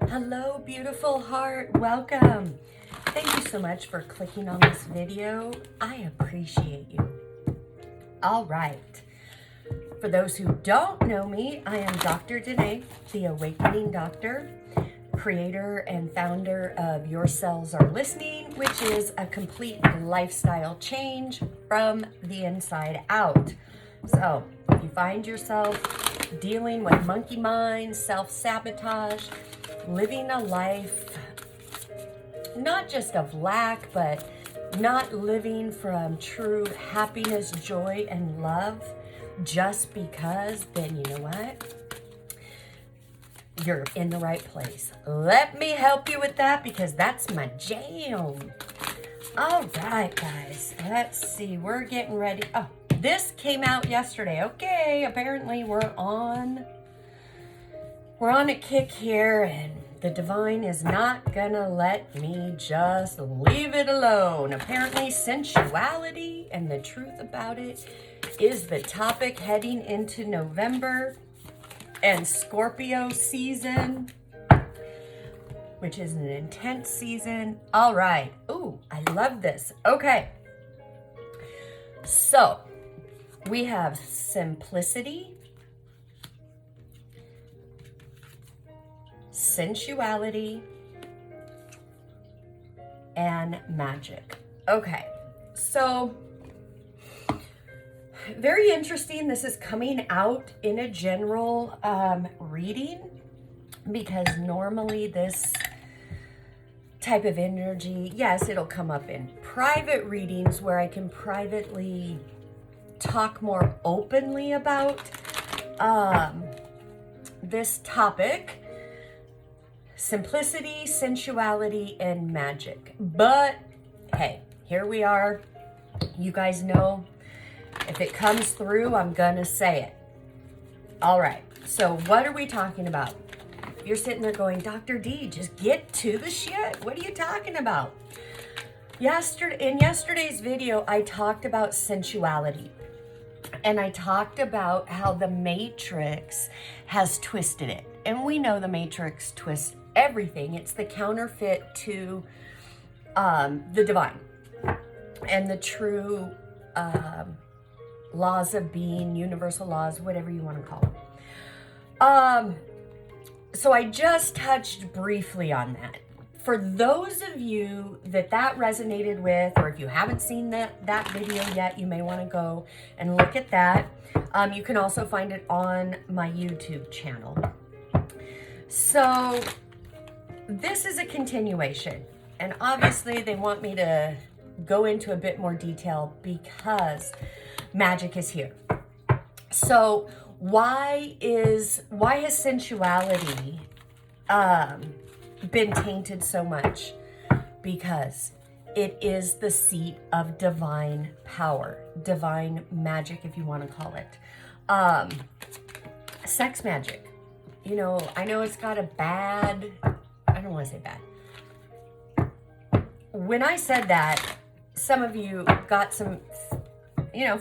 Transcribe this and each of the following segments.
Hello, beautiful heart. Welcome. Thank you so much for clicking on this video. I appreciate you. All right. For those who don't know me, I am Dr. Danae, the Awakening Doctor, creator and founder of Your Cells Are Listening, which is a complete lifestyle change from the inside out. So if you find yourself dealing with monkey mind, self-sabotage, living a life not just of lack, but not living from true happiness, joy, and love just because, then you know what? You're in the right place. Let me help you with that because that's my jam. All right, guys, let's see. We're getting ready. Oh, this came out yesterday. Okay, apparently we're on a kick here, and the divine is not gonna let me just leave it alone. Apparently, sensuality and the truth about it is the topic heading into November and Scorpio season, which is an intense season. All right. Ooh, I love this. Okay. So we have simplicity, sensuality, and magic. Okay, so very interesting. This is coming out in a general reading because normally this type of energy, yes, it'll come up in private readings where I can privately talk more openly about this topic. Simplicity, sensuality, and magic. But hey, here we are. You guys know if it comes through, I'm gonna say it. All right, so what are we talking about? You're sitting there going, Dr. D, just get to the shit. What are you talking about? In yesterday's video, I talked about sensuality. And I talked about how the Matrix has twisted it. And we know the Matrix twists everything. It's the counterfeit to the divine and the true laws of being, universal laws, whatever you want to call them. So I just touched briefly on that. For those of you that resonated with, or if you haven't seen that video yet, you may want to go and look at that. You can also find it on my YouTube channel. So this is a continuation, and obviously they want me to go into a bit more detail because magic is here. So why has sensuality been tainted so much? Because it is the seat of divine power, divine magic, if you want to call it. Sex magic. You know, I know it's got a bad, I don't want to say bad. When I said that, some of you got some,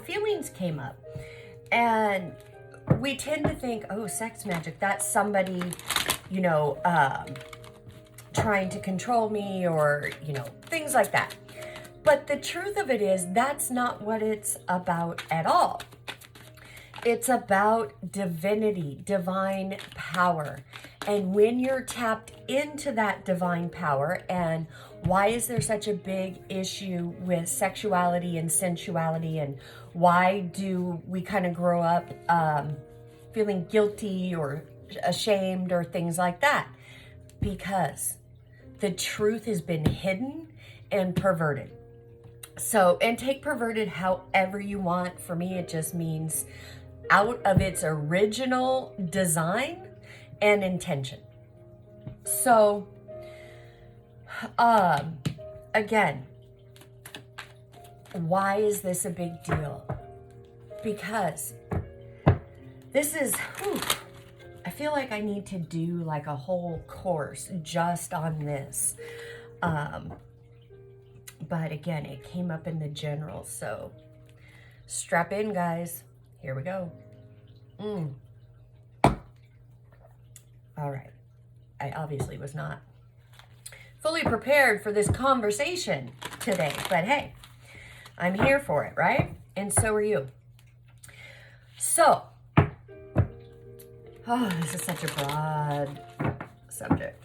feelings came up. And we tend to think, oh, sex magic, that's somebody, trying to control me or, things like that. But the truth of it is that's not what it's about at all. It's about divinity, divine power. And when you're tapped into that divine power, and why is there such a big issue with sexuality and sensuality, and why do we kind of grow up feeling guilty or ashamed or things like that? Because the truth has been hidden and perverted. So, and take perverted however you want. For me, it just means out of its original design and intention. So, again, why is this a big deal? Because this is, I feel like I need to do like a whole course just on this. But again, it came up in the general, so strap in, guys. Here we go. All right. I obviously was not fully prepared for this conversation today, but hey, I'm here for it, right? And so are you. So, this is such a broad subject.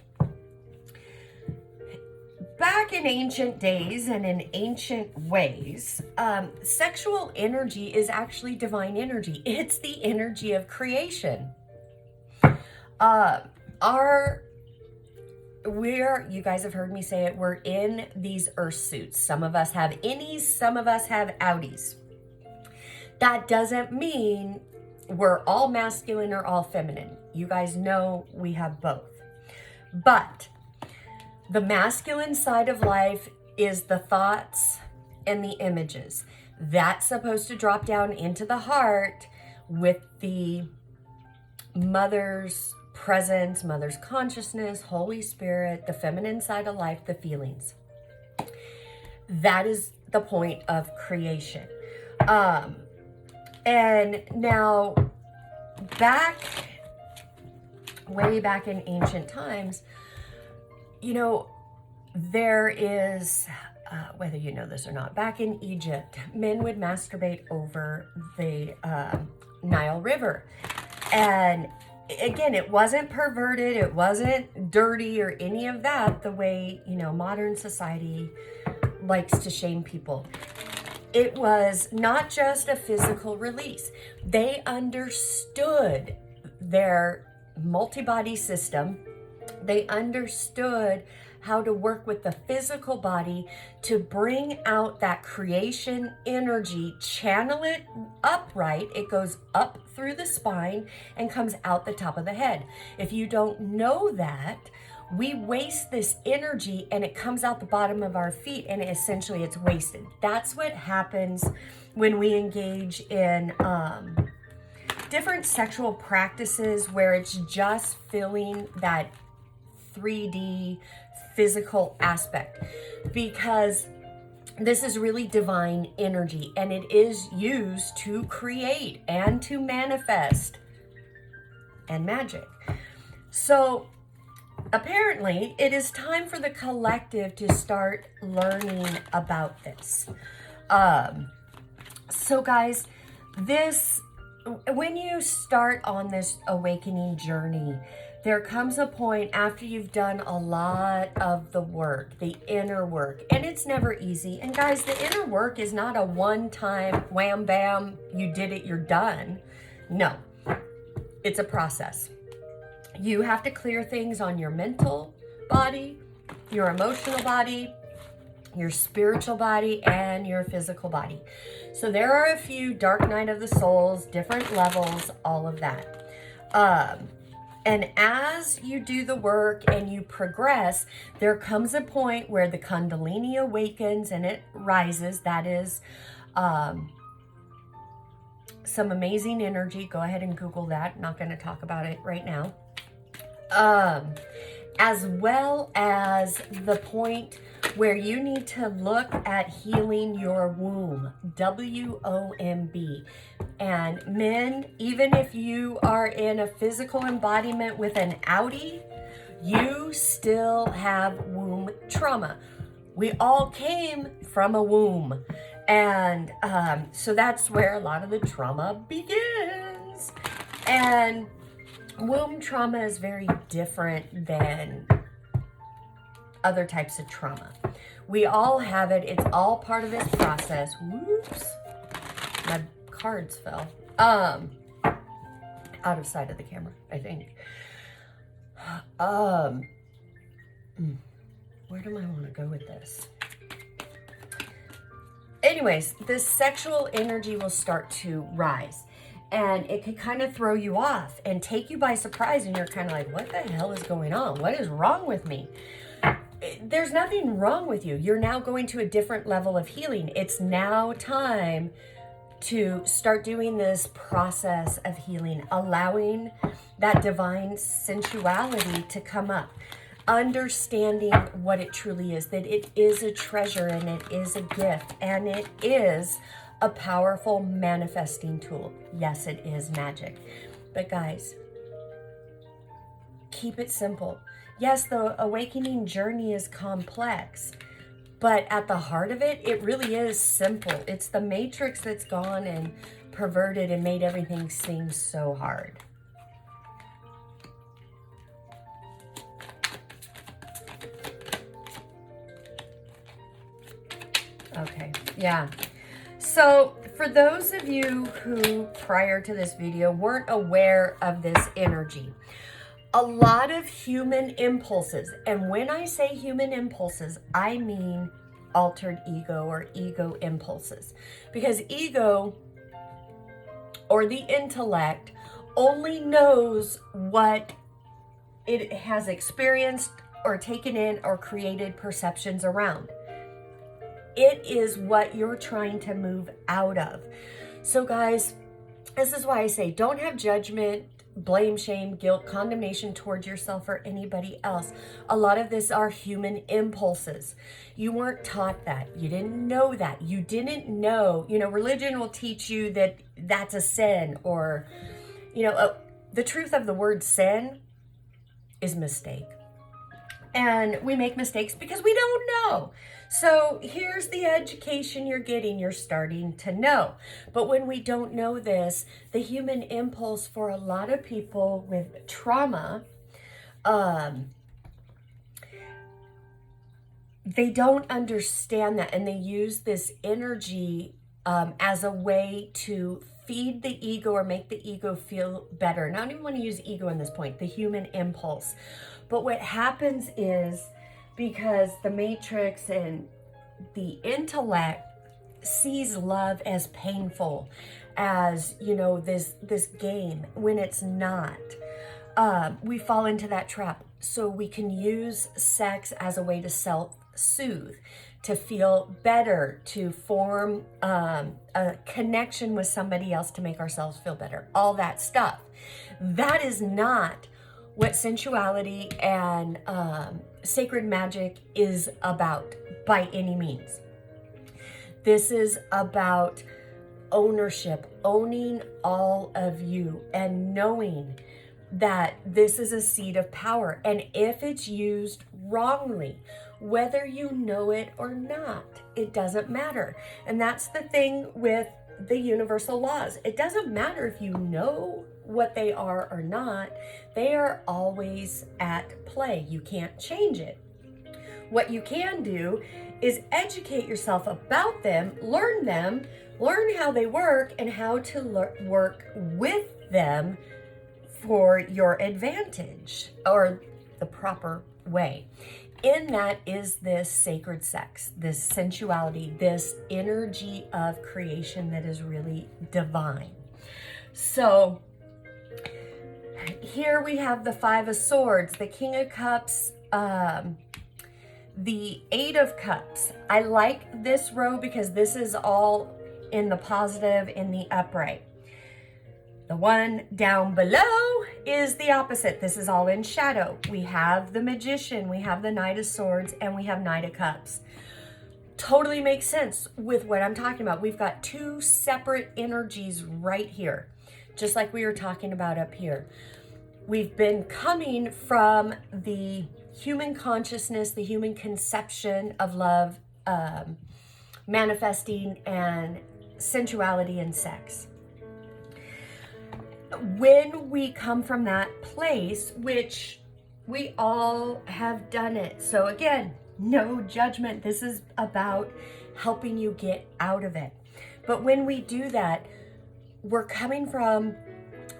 Back in ancient days and in ancient ways, sexual energy is actually divine energy. It's the energy of creation. You guys have heard me say it, we're in these earth suits. Some of us have innies, some of us have outies. That doesn't mean we're all masculine or all feminine. You guys know we have both. But the masculine side of life is the thoughts and the images. That's supposed to drop down into the heart with the mother's presence, mother's consciousness, Holy Spirit, the feminine side of life, the feelings. That is the point of creation. And now, way back in ancient times, you know, there is, whether you know this or not, back in Egypt, men would masturbate over the Nile River. And again, it wasn't perverted, it wasn't dirty or any of that, the way, you know, modern society likes to shame people. It was not just a physical release. They understood their multi-body system. They understood how to work with the physical body to bring out that creation energy, channel it upright. It goes up through the spine and comes out the top of the head. If you don't know that, we waste this energy and it comes out the bottom of our feet and essentially it's wasted. That's what happens when we engage in different sexual practices where it's just filling that 3D physical aspect, because this is really divine energy and it is used to create and to manifest and magic. So apparently it is time for the collective to start learning about this. So guys, when you start on this awakening journey, there comes a point after you've done a lot of the work, the inner work, and it's never easy. And guys, the inner work is not a one-time wham bam, you did it, you're done. No, it's a process. You have to clear things on your mental body, your emotional body, your spiritual body, and your physical body. So there are a few dark night of the souls, different levels, all of that. And as you do the work and you progress, there comes a point where the Kundalini awakens and it rises. That is some amazing energy. Go ahead and Google that. Not going to talk about it right now. As well as the point where you need to look at healing your womb, WOMB. And men, even if you are in a physical embodiment with an outie, you still have womb trauma. We all came from a womb. And so that's where a lot of the trauma begins. And womb trauma is very different than other types of trauma. We all have it. It's all part of this process. Whoops. My cards fell. Out of sight of the camera, I think. Where do I want to go with this? Anyways, this sexual energy will start to rise. And it can kind of throw you off and take you by surprise. And you're kind of like, what the hell is going on? What is wrong with me? There's nothing wrong with you. You're now going to a different level of healing. It's now time to start doing this process of healing, allowing that divine sensuality to come up, understanding what it truly is, that it is a treasure and it is a gift and it is a powerful manifesting tool. Yes, it is magic. But guys, keep it simple. Yes, the awakening journey is complex, but at the heart of it, it really is simple. It's the matrix that's gone and perverted and made everything seem so hard. Okay, yeah. So for those of you who prior to this video weren't aware of this energy, a lot of human impulses, and when I say human impulses, I mean altered ego or ego impulses, because ego or the intellect only knows what it has experienced or taken in or created perceptions around. It is what you're trying to move out of. So guys, this is why I say don't have judgment, blame, shame, guilt, condemnation towards yourself or anybody else. A lot of this are human impulses. You weren't taught that. You didn't know that. You didn't know, religion will teach you that that's a sin, or, the truth of the word sin is mistake. And we make mistakes because we don't know. So here's the education you're getting. You're starting to know. But when we don't know this, the human impulse for a lot of people with trauma, they don't understand that. And they use this energy as a way to feed the ego or make the ego feel better. And I don't even want to use ego in this point, the human impulse. But what happens is, because the matrix and the intellect sees love as painful, as, this game, when it's not, we fall into that trap. So we can use sex as a way to self-soothe, to feel better, to form a connection with somebody else to make ourselves feel better, all that stuff. That is not what sensuality and sacred magic is about by any means. This is about ownership, owning all of you and knowing that this is a seed of power. And if it's used wrongly, whether you know it or not, it doesn't matter. And that's the thing with the universal laws. It doesn't matter if you know what they are or not. They are always at play. You can't change it. What you can do is educate yourself about them, learn how they work, and how to work with them for your advantage, or the proper way. In that is this sacred sex, this sensuality, this energy of creation that is really divine. So here we have the Five of Swords, the King of Cups, the Eight of Cups. I like this row because this is all in the positive, in the upright. The one down below is the opposite. This is all in shadow. We have the Magician, we have the Knight of Swords, and we have Knight of Cups. Totally makes sense with what I'm talking about. We've got two separate energies right here, just like we were talking about up here. We've been coming from the human consciousness, the human conception of love, manifesting, and sensuality and sex. When we come from that place, which we all have done it. So again, no judgment. This is about helping you get out of it. But when we do that, we're coming from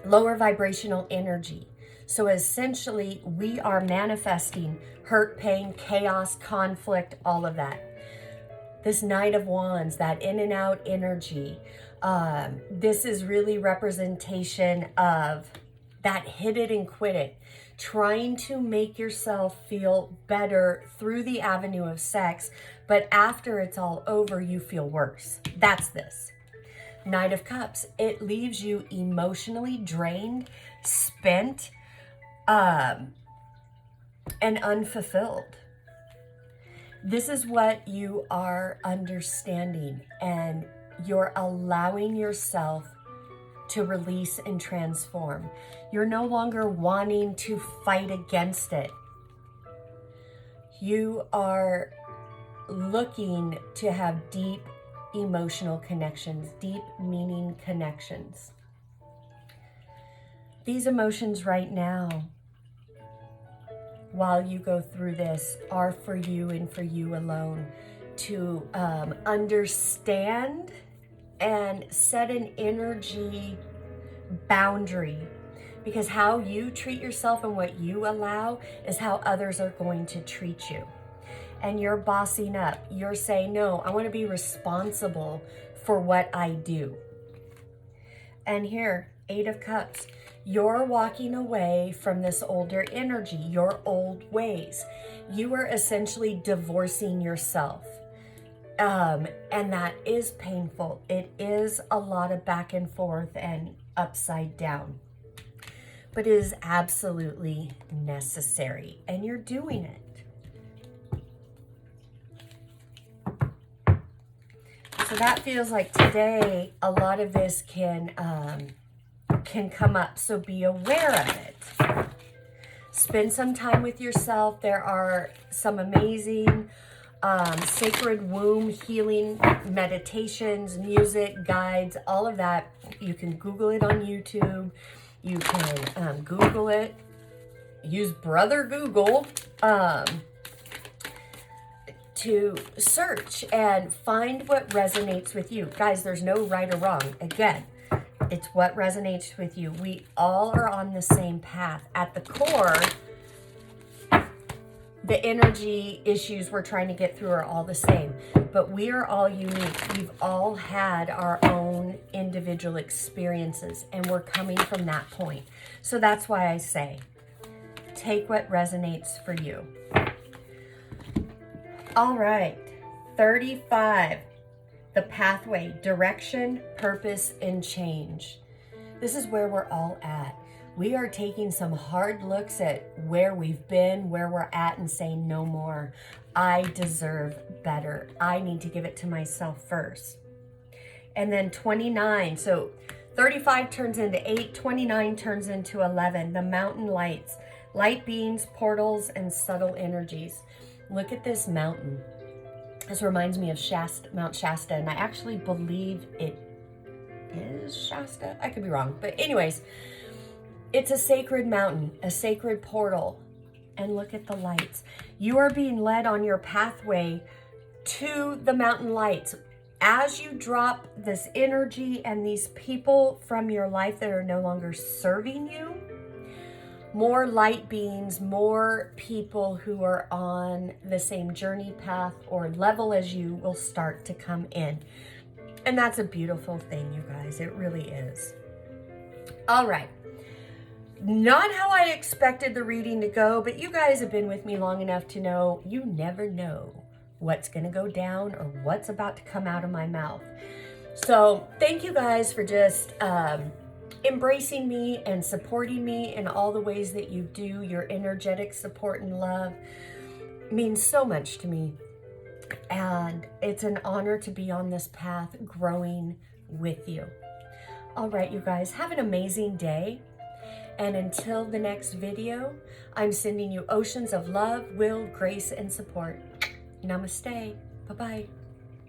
lower vibrational energy. So essentially, we are manifesting hurt, pain, chaos, conflict, all of that. This Knight of Wands, that in and out energy, this is really representation of that hit it and quit it, trying to make yourself feel better through the avenue of sex, but after it's all over, you feel worse. That's this. Knight of Cups, it leaves you emotionally drained, spent, and unfulfilled. This is what you are understanding, and you're allowing yourself to release and transform. You're no longer wanting to fight against it. You are looking to have deep emotional connections, deep meaning connections. These emotions right now, while you go through this, are for you and for you alone to understand and set an energy boundary, because how you treat yourself and what you allow is how others are going to treat you. And you're bossing up. You're saying, no, I want to be responsible for what I do. And here, 8 of Cups. You're walking away from this older energy, your old ways. You are essentially divorcing yourself. And that is painful. It is a lot of back and forth and upside down. But it is absolutely necessary. And you're doing it. So that feels like today, a lot of this can come up. So be aware of it. Spend some time with yourself. There are some amazing sacred womb healing meditations, music, guides, all of that. You can Google it on YouTube. You can Google it. Use Brother Google to search and find what resonates with you. Guys, there's no right or wrong. Again, it's what resonates with you. We all are on the same path. At the core, the energy issues we're trying to get through are all the same, but we are all unique. We've all had our own individual experiences, and we're coming from that point. So that's why I say, take what resonates for you. All right, 35, the pathway, direction, purpose, and change. This is where we're all at. We are taking some hard looks at where we've been, where we're at, and saying no more. I deserve better. I need to give it to myself first. And then 29. So 35 turns into 8, 29 turns into 11. The mountain lights, light beings, portals, and subtle energies. Look at this mountain. This reminds me of Mount Shasta, and I actually believe it is Shasta. I could be wrong, but anyways, it's a sacred mountain, a sacred portal. And look at the lights. You are being led on your pathway to the mountain lights. As you drop this energy and these people from your life that are no longer serving you, more light beings, more people who are on the same journey path or level as you will start to come in. And that's a beautiful thing, you guys. It really is. All right. Not how I expected the reading to go, but you guys have been with me long enough to know you never know what's going to go down or what's about to come out of my mouth. So thank you guys for just embracing me and supporting me in all the ways that you do. Your energetic support and love means so much to me. And it's an honor to be on this path growing with you. All right, you guys, have an amazing day. And until the next video, I'm sending you oceans of love, will, grace, and support. Namaste. Bye-bye.